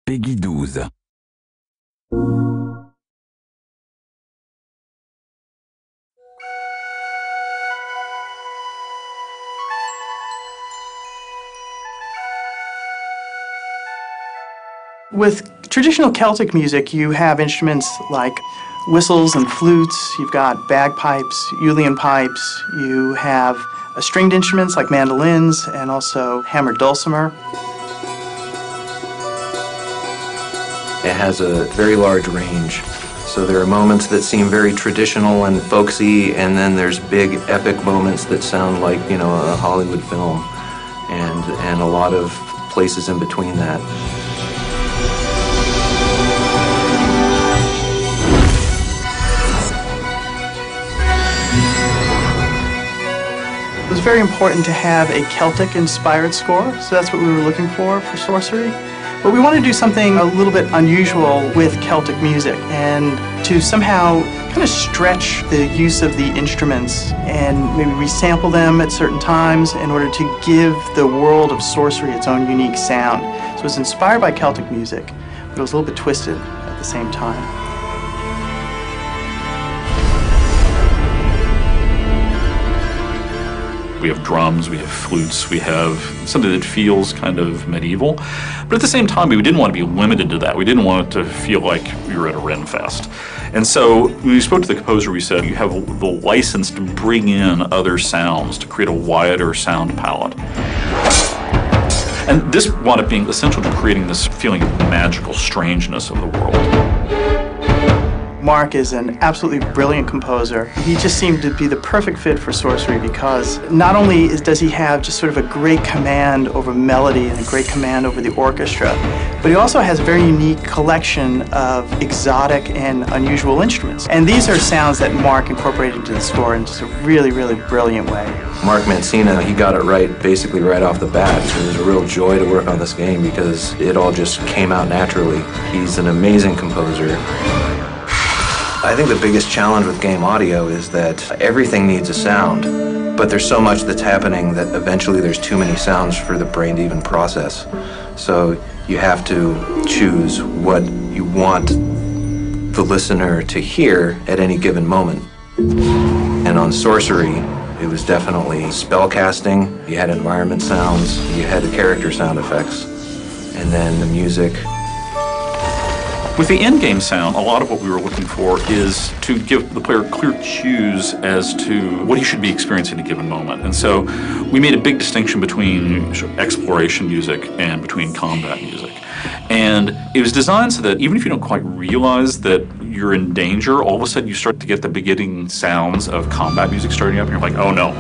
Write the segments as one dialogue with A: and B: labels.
A: Peggy 12.
B: With traditional Celtic music, you have instruments like whistles and flutes, you've got bagpipes, Uilleann pipes, you have stringed instruments like mandolins and also hammered dulcimer.
C: It has a very large range. So there are moments that seem very traditional and folksy, and then there's big epic moments that sound like, you know, a Hollywood film, and a lot of places in between that.
B: It was very important to have a Celtic-inspired score, so that's what we were looking for Sorcery. But we wanted to do something a little bit unusual with Celtic music and to somehow kind of stretch the use of the instruments and maybe resample them at certain times in order to give the world of Sorcery its own unique sound. So it was inspired by Celtic music, but it was a little bit twisted at the same time.
D: We have drums, we have flutes, we have something that feels kind of medieval. But at the same time, we didn't want to be limited to that. We didn't want it to feel like we were at a Ren Fest. And so when we spoke to the composer, we said, you have the license to bring in other sounds, to create a wider sound palette. And this wound up being essential to creating this feeling of magical strangeness of the world.
B: Mark is an absolutely brilliant composer. He just seemed to be the perfect fit for Sorcery because not only does he have just sort of a great command over melody and a great command over the orchestra, but he also has a very unique collection of exotic and unusual instruments. And these are sounds that Mark incorporated into the score in just a really, really brilliant way.
C: Mark Mancina, he got it right basically right off the bat. It was a real joy to work on this game because it all just came out naturally. He's an amazing composer. I think the biggest challenge with game audio is that everything needs a sound, but there's so much that's happening that eventually there's too many sounds for the brain to even process. So you have to choose what you want the listener to hear at any given moment. And on Sorcery, it was definitely spell casting, you had environment sounds, you had the character sound effects, and then the music.
D: With the in-game sound, a lot of what we were looking for is to give the player clear cues as to what he should be experiencing at a given moment. And so we made a big distinction between exploration music and between combat music. And it was designed so that even if you don't quite realize that you're in danger, all of a sudden you start to get the beginning sounds of combat music starting up, and you're like, oh no.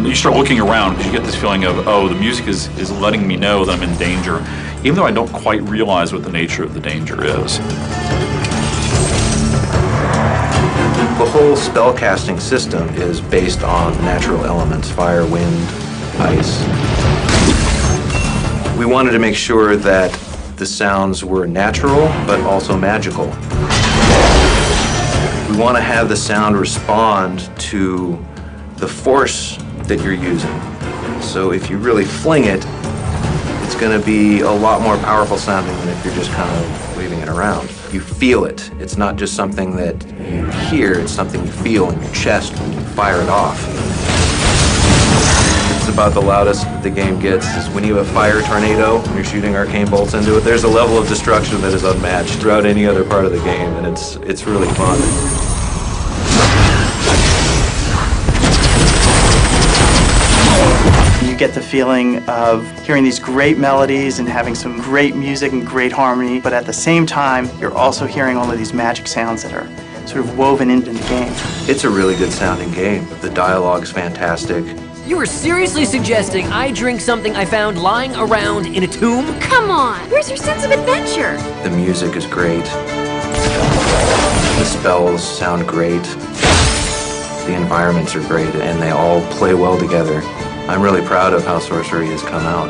D: You start looking around because you get this feeling of, oh, the music is letting me know that I'm in danger, even though I don't quite realize what the nature of the danger is.
C: The whole spellcasting system is based on natural elements, fire, wind, ice. We wanted to make sure that the sounds were natural, but also magical. We want to have the sound respond to the force that you're using. So if you really fling it, it's going to be a lot more powerful sounding than if you're just kind of waving it around. You feel it. It's not just something that you hear, it's something you feel in your chest when you fire it off. It's about the loudest the game gets is when you have a fire tornado and you're shooting arcane bolts into it. There's a level of destruction that is unmatched throughout any other part of the game, and it's really fun.
B: You get the feeling of hearing these great melodies and having some great music and great harmony, but at the same time, you're also hearing all of these magic sounds that are sort of woven into the game.
C: It's a really good sounding game. The dialogue's fantastic.
E: You are seriously suggesting I drink something I found lying around in a tomb?
F: Come on, where's your sense of adventure?
C: The music is great. The spells sound great. The environments are great, and they all play well together. I'm really proud of how Sorcery has come out.